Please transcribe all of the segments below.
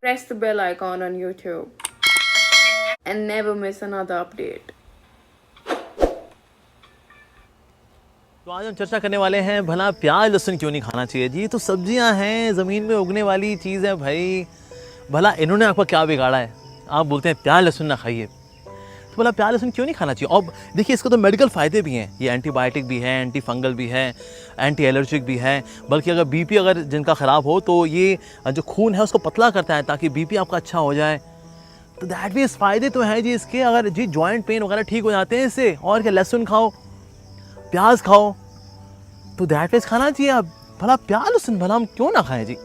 Press the bell icon on YouTube and never miss another update. तो आज हम चर्चा करने वाले हैं भला प्याज लहसुन क्यों नहीं खाना चाहिए जी। तो सब्जियां हैं, ज़मीन में उगने वाली चीज़ है भाई। भला इन्होंने आपका क्या बिगाड़ा है? आप बोलते हैं प्याज लहसुन ना खाइए, तो भला प्याज लहसुन क्यों नहीं खाना चाहिए? और देखिए, इसको तो मेडिकल फ़ायदे भी हैं। ये एंटीबायोटिक भी है, एंटी फंगल भी है, एंटी एलर्जिक भी है। बल्कि अगर बीपी अगर जिनका ख़राब हो तो ये जो खून है उसको पतला करता है ताकि बीपी आपका अच्छा हो जाए। तो दैट मीन्स फ़ायदे तो हैं जी इसके। अगर जी जॉइंट पेन वगैरह ठीक हो जाते हैं इससे, और क्या, लहसुन खाओ, प्याज खाओ, तो दैट मीन्स खाना चाहिए। अब भला प्याज लहसुन भला हम क्यों ना खाएं जी?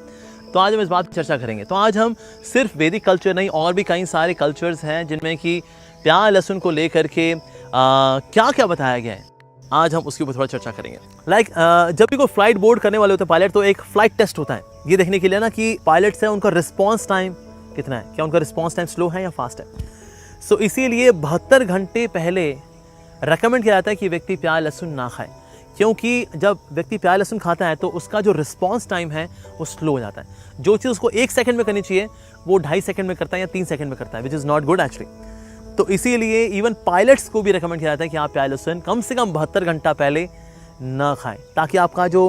तो आज हम इस बात पर चर्चा करेंगे। तो आज हम सिर्फ वैदिक कल्चर नहीं, और भी कई सारे कल्चर्स हैं जिनमें कि प्याज लहसुन को लेकर के क्या क्या बताया गया है, आज हम उसके ऊपर थोड़ा चर्चा करेंगे। जब भी कोई फ्लाइट बोर्ड करने वाले होते हैं पायलट, तो एक फ्लाइट टेस्ट होता है ये देखने के लिए ना कि पायलट्स हैं उनका रिस्पॉन्स टाइम कितना है, क्या उनका रिस्पॉन्स टाइम स्लो है या फास्ट है। सो इसीलिए 72 घंटे पहले रेकमेंड किया जाता है कि व्यक्ति प्याज लहसुन ना खाए, क्योंकि जब व्यक्ति प्याज लहसुन खाता है तो उसका जो रिस्पॉन्स टाइम है वो स्लो हो जाता है। जो चीज़ उसको 1 सेकंड में करनी चाहिए वो 2.5 सेकंड में करता है या 3 सेकंड में करता है, which is not good actually. तो इसीलिए इवन पायलट्स को भी रिकमेंड किया जाता है कि आप प्याज लहसुन कम से कम 72 घंटा पहले ना खाएं, ताकि आपका जो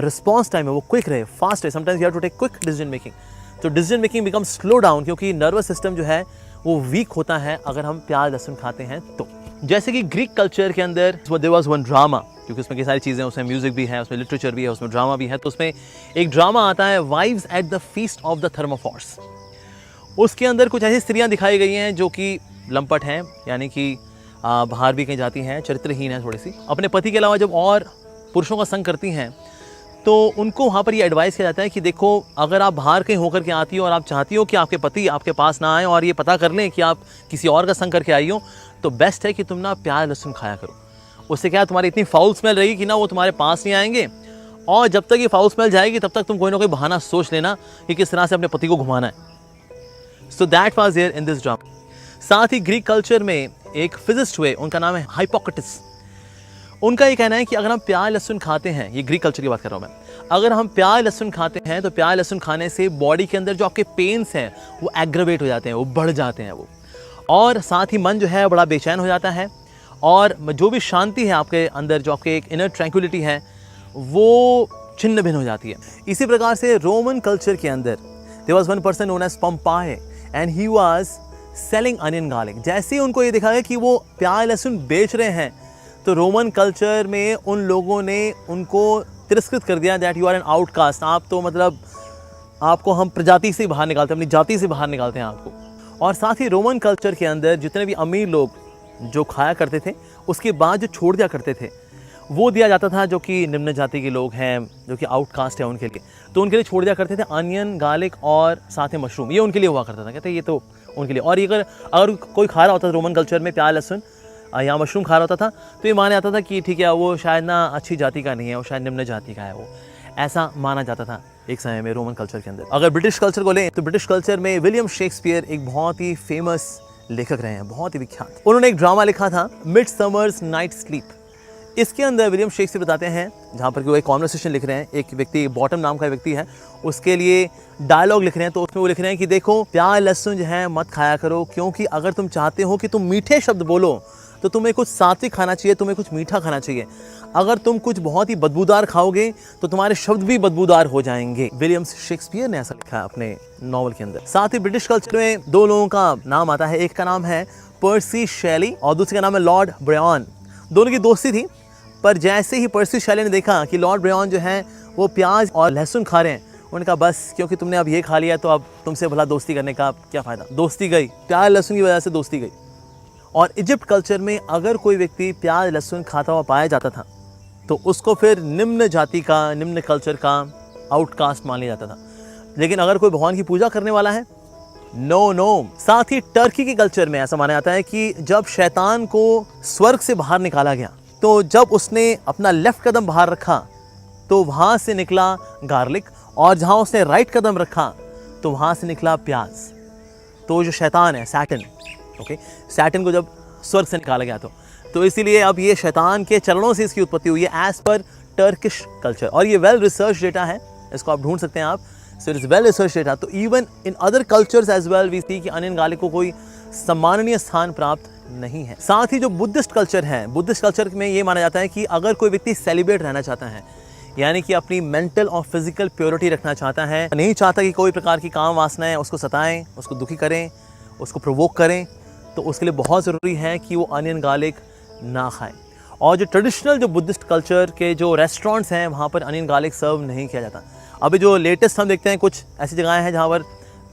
रिस्पॉन्स टाइम है वो क्विक रहे, फास्ट रहे। Sometimes you have to take quick decision making, तो decision making become slow down, क्योंकि नर्वस सिस्टम जो है वो वीक होता है अगर हम प्याज लहसुन खाते हैं तो। जैसे कि ग्रीक कल्चर के अंदर देयर वाज वन ड्रामा, क्योंकि उसमें कई सारी चीज़ें, उसमें म्यूजिक भी है, उसमें लिटरेचर भी है, उसमें ड्रामा भी है। तो उसमें एक ड्रामा आता है wives at the feast of the thermophores. उसके अंदर कुछ ऐसी स्त्रियां दिखाई गई हैं जो कि लंपट हैं, यानी कि बाहर भी कहीं जाती हैं, चरित्रहीन है थोड़ी सी, अपने पति के अलावा जब और पुरुषों का संग करती हैं तो उनको वहाँ पर ये एडवाइस किया जाता है कि देखो, अगर आप बाहर कहीं होकर के आती हो और आप चाहती हो कि आपके पति आपके पास ना आए और ये पता कर लें कि आप किसी और का संग करके आई हो, तो बेस्ट है कि तुम ना प्याज लहसुन खाया करो। उससे क्या है, तुम्हारी इतनी फाउल स्मेल रहेगी कि ना वो तुम्हारे पास नहीं आएंगे, और जब तक ये फाउल स्मेल जाएगी तब तक तुम कोई ना कोई बहाना सोच लेना कि किस तरह से अपने पति को घुमाना है। So that was there in this drama. साथ ही ग्रीक कल्चर में एक फिजिस्ट हुए, उनका नाम है हिप्पोक्रेटिस। उनका ये कहना है कि अगर हम प्याज लहसुन खाते हैं, ये ग्रीक कल्चर की बात कर रहा हूँ मैं, अगर हम प्याज लहसुन खाते हैं तो प्याज लहसुन खाने से बॉडी के अंदर जो आपके पेन्स हैं वो एग्रवेट हो जाते हैं, वो बढ़ जाते हैं वो, और साथ ही मन जो है बड़ा बेचैन हो जाता है, और जो भी शांति है आपके अंदर, जो आपके एक इनर ट्रैंक्विलिटी है, वो छिन्न भिन्न हो जाती है। इसी प्रकार से रोमन कल्चर के अंदर there was one person known as Pompeii and he was selling onion garlic. जैसे ही उनको ये दिखा गया कि वो प्याज लहसुन बेच रहे हैं, तो रोमन कल्चर में उन लोगों ने उनको तिरस्कृत कर दिया, that you are an outcast, आप तो मतलब आपको हम प्रजाति से बाहर निकालते हैं, अपनी जाति से बाहर निकालते हैं आपको। और साथ ही रोमन कल्चर के अंदर जितने भी अमीर लोग जो खाया करते थे, उसके बाद जो छोड़ दिया करते थे वो दिया जाता था जो कि निम्न जाति के लोग हैं, जो कि आउटकास्ट है उनके लिए, तो उनके लिए छोड़ दिया करते थे अनियन, गार्लिक और साथ ही मशरूम, ये उनके लिए हुआ करता था। कहते ये तो उनके लिए। और ये अगर कोई खा रहा होता था रोमन कल्चर में प्याज लहसुन या मशरूम खा रहा होता था, तो ये माना जाता था कि ठीक है, वो शायद ना अच्छी जाति का नहीं है, वो शायद निम्न जाति का है, वो ऐसा माना जाता था एक समय में रोमन कल्चर के अंदर। अगर ब्रिटिश कल्चर को लें तो ब्रिटिश कल्चर में विलियम शेक्सपियर एक बहुत ही फेमस लेखक रहे हैं, बहुत ही विख्यात। उन्होंने एक ड्रामा लिखा था मिडसमर्स नाइट स्लीप। इसके अंदर विलियम शेक्सपियर बताते हैं, जहाँ पर कि वो एक कॉन्वर्सेशन लिख रहे हैं, एक व्यक्ति बॉटम नाम का व्यक्ति है, उसके लिए डायलॉग लिख रहे हैं, तो उसमें वो लिख रहे हैं कि देखो, प्याज लहसुन जो है मत खाया करो, क्योंकि अगर तुम चाहते हो कि तुम मीठे शब्द बोलो तो तुम्हें कुछ सात्विक खाना चाहिए, तुम्हें कुछ मीठा खाना चाहिए। अगर तुम कुछ बहुत ही बदबूदार खाओगे तो तुम्हारे शब्द भी बदबूदार हो जाएंगे। विलियम शेक्सपियर ने ऐसा लिखा है अपने नॉवल के अंदर। साथ ही ब्रिटिश कल्चर में 2 लोगों का नाम आता है, एक का नाम है पर्सी शेली और दूसरे का नाम है लॉर्ड ब्रायन। दोनों की दोस्ती थी, पर जैसे ही पर्सी शेली ने देखा कि लॉर्ड ब्रायन जो है वो प्याज और लहसुन खा रहे हैं, उन्होंने कहा बस, क्योंकि तुमने अब ये खा लिया तो अब तुमसे भला दोस्ती करने का क्या फ़ायदा। दोस्ती गई, प्याज लहसुन की वजह से दोस्ती गई। और इजिप्ट कल्चर में अगर कोई व्यक्ति प्याज लहसुन खाता हुआ पाया जाता था तो उसको फिर निम्न जाति का, निम्न कल्चर का आउटकास्ट मान लिया जाता था। लेकिन अगर कोई भगवान की पूजा करने वाला है, नो नो। साथ ही टर्की के कल्चर में ऐसा माना जाता है कि जब शैतान को स्वर्ग से बाहर निकाला गया, तो जब उसने अपना लेफ्ट कदम बाहर रखा तो वहाँ से निकला गार्लिक, और जहाँ उसने राइट कदम रखा तो वहाँ से निकला प्याज। तो जो शैतान है, सैटन, ओके, सैटन को जब स्वर्ग से निकाला गया तो इसीलिए अब ये शैतान के चरणों से इसकी उत्पत्ति हुई है एज पर टर्किश कल्चर। और ये वेल रिसर्च डेटा है, इसको आप ढूंढ सकते हैं आप so it is well research data. तो even in other cultures as well we see कि अनियन गार्लिक को कोई सम्माननीय स्थान प्राप्त नहीं है। साथ ही जो बुद्धिस्ट कल्चर है, बुद्धिस्ट कल्चर में ये माना जाता है कि अगर कोई व्यक्ति सेलिब्रेट रहना चाहता है, यानी कि अपनी मेंटल और फिजिकल प्योरिटी रखना चाहता है, नहीं चाहता कि कोई प्रकार की काम वासनाएं उसको सताएं, उसको दुखी करें, उसको प्रोवोक करें, तो उसके लिए बहुत ज़रूरी है कि वो अनियन गार्लिक ना खाए। और जो ट्रेडिशनल जो बुद्धिस्ट कल्चर के जो रेस्टोरेंट्स हैं वहाँ पर अनियन गार्लिक सर्व नहीं किया जाता। अभी जो लेटेस्ट हम देखते हैं कुछ ऐसी जगहें हैं जहाँ पर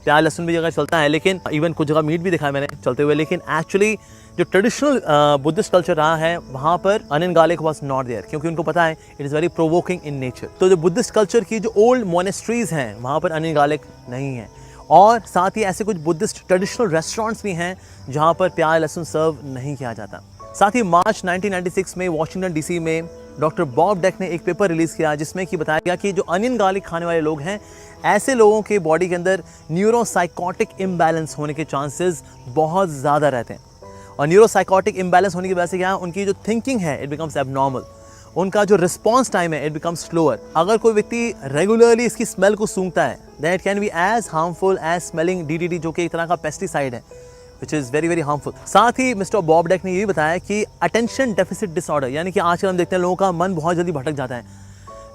प्याज लहसुन भी जगह चलता है, लेकिन इवन कुछ जगह मीट भी दिखाया मैंने चलते हुए, लेकिन एक्चुअली जो ट्रेडिशनल बुद्धिस्ट कल्चर रहा है वहाँ पर onion garlic was not there, क्योंकि उनको पता है it is very provoking in nature. तो जो बुद्धिस्ट कल्चर की जो ओल्ड मोनेस्ट्रीज हैं वहाँ पर अनियन गार्लिक नहीं है। और साथ ही ऐसे कुछ बुद्धिस्ट ट्रेडिशनल रेस्टोरेंट्स भी हैं जहाँ पर प्याज लहसुन सर्व नहीं किया जाता। साथ ही मार्च 1996 में वॉशिंगटन डीसी में डॉक्टर बॉब डेक ने एक पेपर रिलीज़ किया जिसमें कि बताया गया कि जो अनियन गार्लिक खाने वाले लोग हैं, ऐसे लोगों के बॉडी के अंदर न्यूरोसाइकोटिक इम्बैलेंस होने के चांसेस बहुत ज़्यादा रहते हैं। और न्यूरोसाइकोटिक इम्बैलेंस होने की वजह से क्या है, उनकी जो थिंकिंग है इट बिकम्स एबनॉर्मल, उनका जो रिस्पॉन्स टाइम है इट बिकम्स स्लोअर। अगर कोई व्यक्ति रेगुलरली इसकी स्मेल को सूंघता है then it can be as harmful as smelling DDT, जो कि एक तरह का पेस्टिसाइड है, which is very very harmful. साथ ही मिस्टर बॉब डेक ने ये भी बताया कि अटेंशन डेफिसिट डिसऑर्डर, यानी कि आजकल हम देखते हैं लोगों का मन बहुत जल्दी भटक जाता है,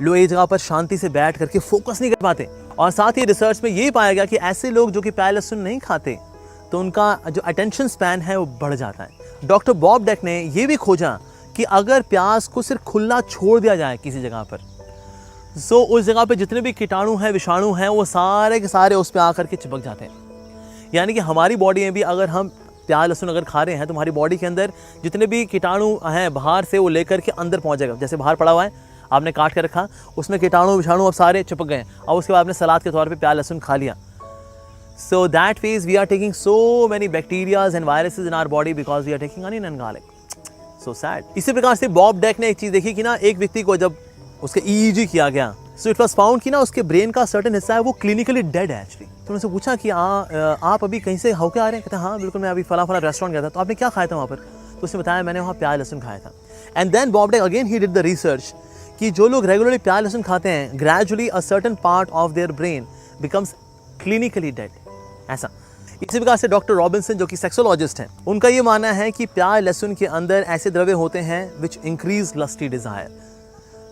लोग एक जगह पर शांति से बैठ करके फोकस नहीं कर पाते। और साथ ही रिसर्च में ये पाया गया कि ऐसे लोग जो कि प्याज लहसुन नहीं खाते तो उनका जो अटेंशन स्पैन है वो बढ़ जाता है। डॉक्टर बॉब डेक ने ये भी खोजा कि अगर प्याज को सिर्फ खुला छोड़ दिया जाए किसी जगह पर, सो उस जगह पे जितने भी कीटाणु हैं, विषाणु हैं, वो सारे के सारे उस पर आकर के चिपक जाते हैं। यानी कि हमारी बॉडी में भी अगर हम प्याज लहसुन अगर खा रहे हैं तो हमारी बॉडी के अंदर जितने भी कीटाणु हैं बाहर से वो लेकर के अंदर पहुंच जाएगा। जैसे बाहर पड़ा हुआ है, आपने काट कर रखा, उसमें कीटाणु विषाणु अब सारे चिपक गए और उसके बाद आपने सलाद के तौर पे प्याज लहसुन खा लिया। So that means we are taking so many bacterias and viruses in our body because we are taking onion and garlic. So sad. इसी प्रकार से बॉब डेक ने एक चीज़ देखी कि ना, एक व्यक्ति को जब उसके EEG किया गया, सो इट वाज फाउंड कि ना उसके ब्रेन का सर्टेन हिस्सा है वो क्लिनिकली डेड है एक्चुअली। तो उनसे पूछा कि आप अभी कहीं से होके आ रहे हैं? कहते हैं हाँ बिल्कुल, मैं अभी फला रेस्टोरेंट गया था। तो आपने क्या खाया था वहाँ पर? तो उसने बताया मैंने वहाँ प्याज लहसुन खाया था। And then Bob Deck again he did the research कि जो लोग रेगुलरली प्याज लहसुन खाते हैं, gradually a certain part of their brain becomes clinically dead. ऐसा। इसी प्रकार से डॉक्टर रॉबिन्सन जो कि सेक्सोलॉजिस्ट हैं, उनका ये मानना है कि प्याज लहसुन के अंदर ऐसे द्रव्य होते हैं विच इंक्रीज लस्टी डिजायर।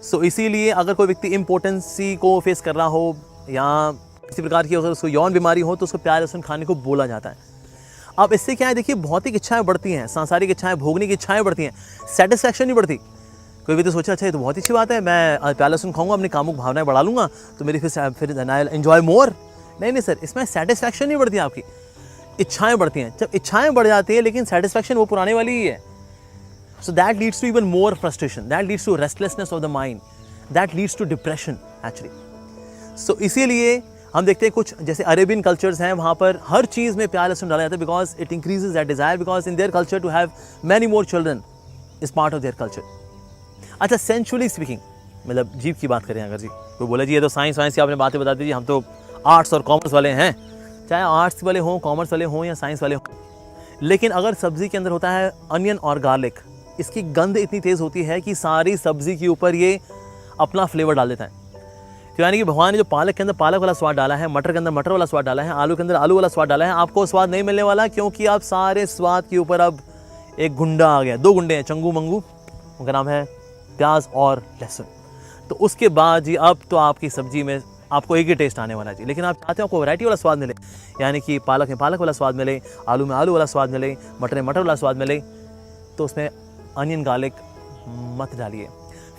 सो इसीलिए अगर कोई व्यक्ति इम्पोर्टेंसी को फेस कर रहा हो या किसी प्रकार की अगर उसको यौन बीमारी हो तो उसको प्याज लहसुन खाने को बोला जाता है। अब इससे क्या है, देखिए भौतिक इच्छाएं बढ़ती हैं, सांसारिक इच्छाएं, भोगने की इच्छाएं बढ़ती हैं, सेटिस्फैक्शन नहीं बढ़ती। कोई भी तो सोचा अच्छा ये तो बहुत अच्छी बात है, मैं प्याज लहसुन खाऊंगा, अपनी कामुक भावनाएं बढ़ा लूंगा तो मेरी फिर एंजॉय मोर। नहीं सर, इसमें सेटिस्फैक्शन नहीं बढ़ती, आपकी इच्छाएं बढ़ती हैं। जब इच्छाएं बढ़ जाती है लेकिन सेटिस्फैक्शन वो पुराने वाली ही है, so that leads to even more frustration, that leads to restlessness of the mind, that leads to depression actually. So इसीलिए हम देखते हैं कुछ जैसे अरेबियन कल्चर्स हैं, वहाँ पर हर चीज़ में प्याज लहसुन डाला जाता है because it increases that desire, because in their culture to have many more children is part of their culture. अच्छा, सेंचुअली स्पीकिंग, मतलब जीव की बात करें अगर जी कोई बोला जी ये तो साइंस वाइंस की आपने बातें बता दीजिए, हम तो आर्ट्स और कॉमर्स वाले हैं, चाहे आर्ट्स वाले हों, कॉमर्स वाले हों या साइंस वाले हों, लेकिन अगर सब्जी के अंदर होता है अनियन और गार्लिक, इसकी गंध इतनी तेज़ होती है कि सारी सब्जी के ऊपर ये अपना फ्लेवर डाल देता है। तो यानी कि भगवान ने जो पालक के अंदर पालक वाला स्वाद डाला है, मटर के अंदर मटर वाला स्वाद डाला है, आलू के अंदर आलू वाला स्वाद डाला है, आपको स्वाद नहीं मिलने वाला, क्योंकि आप सारे स्वाद के ऊपर अब एक गुंडा आ गया, दो गुंडे हैं, चंगू मंगू, उनका नाम है प्याज और लहसुन। तो उसके बाद जी अब तो आपकी सब्जी में आपको एक ही टेस्ट आने वाला जी, लेकिन आप चाहते हो आपको वैरायटी वाला स्वाद मिले, यानी कि पालक में पालक वाला स्वाद मिले, आलू में आलू वाला स्वाद मिले, मटर में मटर वाला स्वाद मिले, तो उसमें अनियन गार्लिक मत डालिए।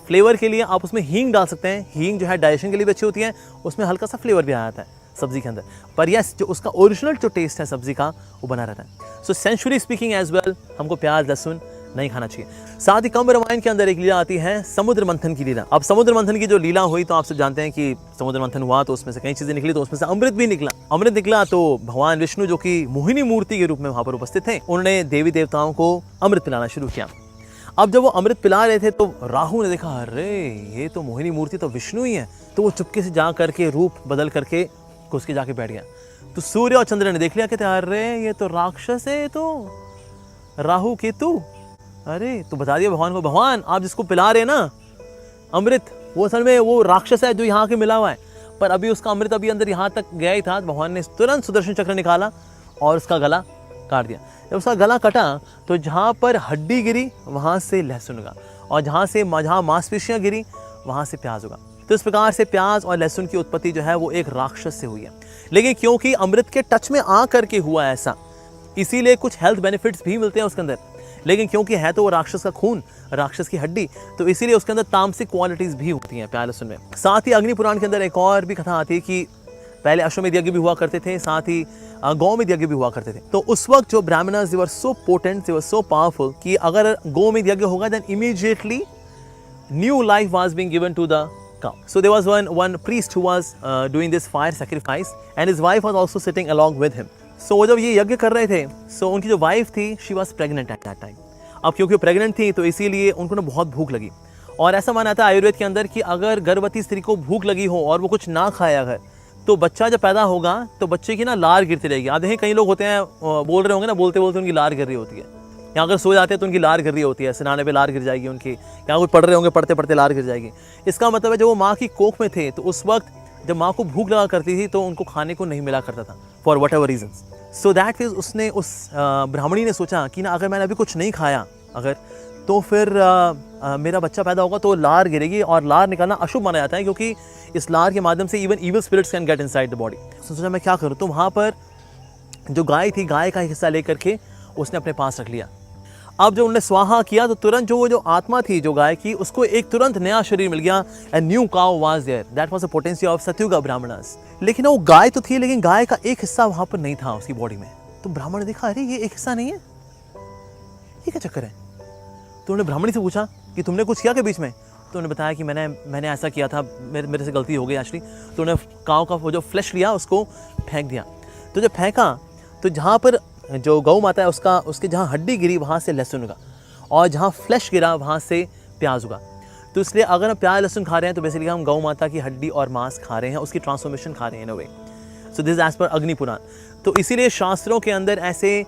फ्लेवर के लिए आप उसमें हींग डाल सकते हैं, हींग जो है डाइजेशन के लिए भी अच्छी होती है, उसमें हल्का सा फ्लेवर भी आ जाता है सब्जी के अंदर, पर यस जो उसका ओरिजिनल जो टेस्ट है सब्जी का वो बना रहता है। सो सेंचुरी स्पीकिंग एज वेल, हमको प्याज लहसुन नहीं खाना चाहिए। साथ ही कम्ब रामायण के अंदर एक लीला आती है, समुद्र मंथन की लीला। अब समुद्र मंथन की जो लीला हुई तो आप सब जानते हैं कि समुद्र मंथन हुआ तो उसमें से कई चीज़ें निकली, तो उसमें से अमृत भी निकला। अमृत निकला तो भगवान विष्णु जो कि मोहिनी मूर्ति के रूप में वहाँ पर उपस्थित थे, उन्होंने देवी देवताओं को अमृत पिलाना शुरू किया। अब जब वो अमृत पिला रहे थे तो राहु ने देखा अरे ये तो मोहिनी मूर्ति तो विष्णु ही है, तो वो चुपके से जा करके रूप बदल करके घुस के जाके बैठ गया। तो सूर्य और चंद्र ने देख लिया, कहते अरे ये तो राक्षस है, ये तो राहु केतु। अरे तो बता दिया भगवान को, भगवान आप जिसको पिला रहे हैं ना अमृत, वो असल में वो राक्षस है जो यहाँ के मिला हुआ है। पर अभी उसका अमृत अभी अंदर यहाँ तक गया ही था, भगवान ने तुरंत सुदर्शन चक्र निकाला और उसका गला काट दिया। जब उसका गला कटा तो जहाँ पर हड्डी गिरी वहाँ से लहसुन उगा, और जहाँ मांसपेशियाँ गिरी वहाँ से प्याज उगा। तो इस प्रकार से प्याज और लहसुन की उत्पत्ति जो है वो एक राक्षस से हुई है। लेकिन क्योंकि अमृत के टच में आ करके हुआ ऐसा, इसीलिए कुछ हेल्थ बेनिफिट्स भी मिलते हैं उसके अंदर। लेकिन क्योंकि है तो वो राक्षस का खून, राक्षस की हड्डी, तो इसीलिए उसके अंदर तामसिक क्वालिटीज भी होती हैं प्याज लहसुन में। साथ ही अग्नि पुराण के अंदर एक और भी कथा आती है कि पहले अश्वमेध यज्ञ भी हुआ करते थे, साथ ही गौमेध यज्ञ भी हुआ करते थे। तो उस वक्त जो ब्राह्मणर्स दे वर सो पोटेंट, दे वर सो पावरफुल कि अगर गौमेध यज्ञ होगा then immediately new life was being given to the cow. So there was one priest who was doing this fire sacrifice and his wife was also sitting along with him. So वो जब ये यज्ञ कर रहे थे, so उनकी जो wife थी she was pregnant at that time. अब क्योंकि वो प्रेग्नेंट थी तो इसीलिए उनको ना बहुत भूख लगी, और ऐसा माना था आयुर्वेद के अंदर कि अगर गर्भवती स्त्री को भूख लगी हो और वो कुछ ना खाए अगर, तो बच्चा जब पैदा होगा तो बच्चे की ना लार गिरती रहेगी। आप देखें कई लोग होते हैं बोल रहे होंगे ना, बोलते बोलते उनकी लार गिर रही होती है, या अगर सो जाते हैं तो उनकी लार गिर रही होती है, सिनाने पे लार गिर जाएगी उनकी, या कुछ पढ़ रहे होंगे पढ़ते पढ़ते लार गिर जाएगी। इसका मतलब है जब वो माँ की कोख में थे तो उस वक्त जब माँ को भूख लगा करती थी तो उनको खाने को नहीं मिला करता था for whatever reasons. So that means उसने उस ब्राह्मणी ने सोचा कि ना अगर मैंने अभी कुछ नहीं खाया अगर, तो फिर मेरा बच्चा पैदा होगा तो लार गिरेगी, और लार निकालना अशुभ माना जाता है क्योंकि इस लार के माध्यम से even evil spirits can get inside the body. तो सोचा मैं क्या करूँ, तो वहाँ पर जो गाय थी, गाय का हिस्सा लेकर के उसने अपने पास रख लिया। अब जब उन्होंने स्वाहा किया तो तुरंत जो आत्मा थी जो गाय की, उसको एक तुरंत नया शरीर मिल गया। And new cow was there, that was the potency of Satyuga Brahmanas. लेकिन वो गाय तो थी, लेकिन गाय का एक हिस्सा वहां पर नहीं था उसकी बॉडी में। तो ब्राह्मण ने देखा अरे ये एक हिस्सा नहीं है, ये क्या चक्कर है। तो उन्होंने ब्राह्मणी से पूछा कि तुमने कुछ किया के बीच में, तो उन्होंने बताया कि मैंने ऐसा किया था, मेरे से गलती हो गई एक्चुअली। तो उन्होंने काउ का वो जो फ्लैश लिया उसको फेंक दिया। तो जब फेंका तो जहाँ पर जो गौ माता है उसके जहाँ हड्डी गिरी वहाँ से लहसुन उगा, और जहाँ फ्लैश गिरा वहाँ से प्याज उगा। तो इसलिए अगर हम प्याज लहसुन खा रहे हैं तो बेसिकली हम गौ माता की हड्डी और मांस खा रहे हैं, उसकी ट्रांसफॉर्मेशन खा रहे हैं इन अ वे। सो दिस एज पर अग्नि पुराण। तो इसीलिए शास्त्रों के अंदर ऐसे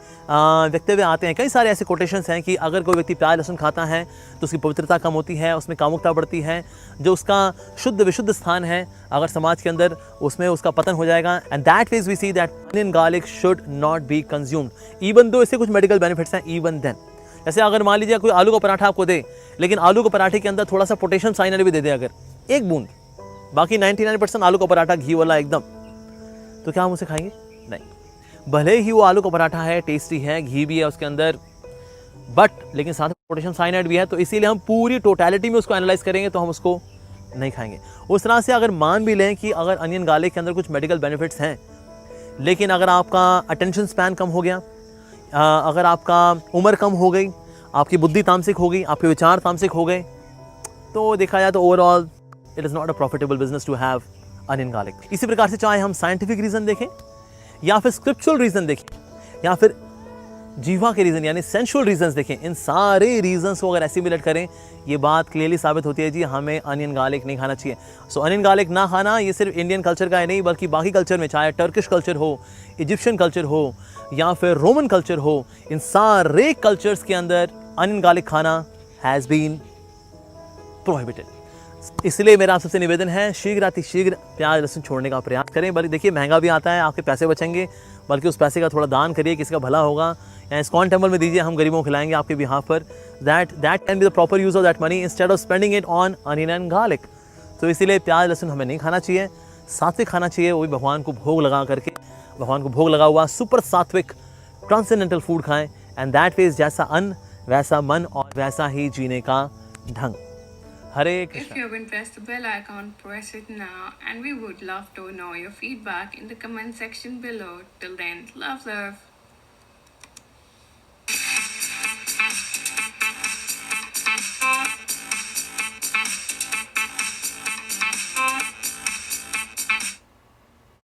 वक्तव्य आते हैं, कई सारे ऐसे कोटेशंस हैं कि अगर कोई व्यक्ति प्याज लहसुन खाता है तो उसकी पवित्रता कम होती है, उसमें कामुकता बढ़ती है, जो उसका शुद्ध विशुद्ध स्थान है अगर समाज के अंदर उसमें उसका पतन हो जाएगा। And that ways we see that onion garlic should not be consumed even though इससे कुछ मेडिकल बेनिफिट्स हैं इवन देन। जैसे अगर मान लीजिए कोई आलू का पराठा आपको दे, लेकिन आलू के पराठे के अंदर थोड़ा सा पोटेशियम साइनाइड भी दे दे अगर, एक बूंद, बाकी 99% आलू का पराठा घी वाला एकदम, तो क्या हम उसे खाएंगे? नहीं। भले ही वो आलू का पराठा है, टेस्टी है, घी भी है उसके अंदर, बट लेकिन साथ में पोटेशियम साइनाइड भी है, तो इसीलिए हम पूरी टोटलिटी में उसको एनालाइज करेंगे तो हम उसको नहीं खाएंगे। उस तरह से अगर मान भी लें कि अगर अनियन गार्लिक के अंदर कुछ मेडिकल बेनिफिट्स हैं, लेकिन अगर आपका अटेंशन स्पैन कम हो गया, अगर आपका उम्र कम हो गई, आपकी बुद्धि तामसिक हो गई, आपके विचार तामसिक हो गए, तो देखा जाए तो overall it is not a profitable business to have onion garlic. इसी प्रकार से चाहे हम साइंटिफिक रीज़न देखें या फिर स्क्रिप्चुअल रीज़न देखें या फिर जीवा के रीज़न यानी सेंशुअल रीजंस देखें, इन सारे रीजंस को अगर एसिमुलेट करें, ये बात क्लियरली साबित होती है जी हमें अनियन गार्लिक नहीं खाना चाहिए। सो अनियन गार्लिक ना खाना ये सिर्फ इंडियन कल्चर का है नहीं, बल्कि बाकी कल्चर में, चाहे टर्किश कल्चर हो, इजिप्शियन कल्चर हो या फिर रोमन कल्चर हो, इन सारे कल्चर्स के अंदर अनियन गार्लिक खाना हैज़ बीन प्रोहिबिटेड। इसलिए मेरा आप सबसे निवेदन है, शीघ्र अतिशीघ्र प्याज लहसुन छोड़ने का प्रयास करें। बल्कि देखिए महंगा भी आता है, आपके पैसे बचेंगे, बल्कि उस पैसे का थोड़ा दान करिए, किसी का भला होगा, या इस्कॉन टेम्पल में दीजिए, हम गरीबों को खिलाएंगे आपके बिहाफ पर। That can be the proper use of that money instead of spending it on onion and garlic. तो इसीलिए प्याज लहसुन हमें नहीं खाना चाहिए, सात्विक खाना चाहिए, वो भी भगवान को भोग लगा करके, भगवान को भोग लगा हुआ सुपर सात्विक ट्रांसेंडेंटल फूड खाएं। एंड दैट वे जैसा अन्न वैसा मन और वैसा ही जीने का ढंग। Hare Krishna. If you haven't pressed the bell icon, press it now, and we would love to know your feedback in the comment section below. Till then, love.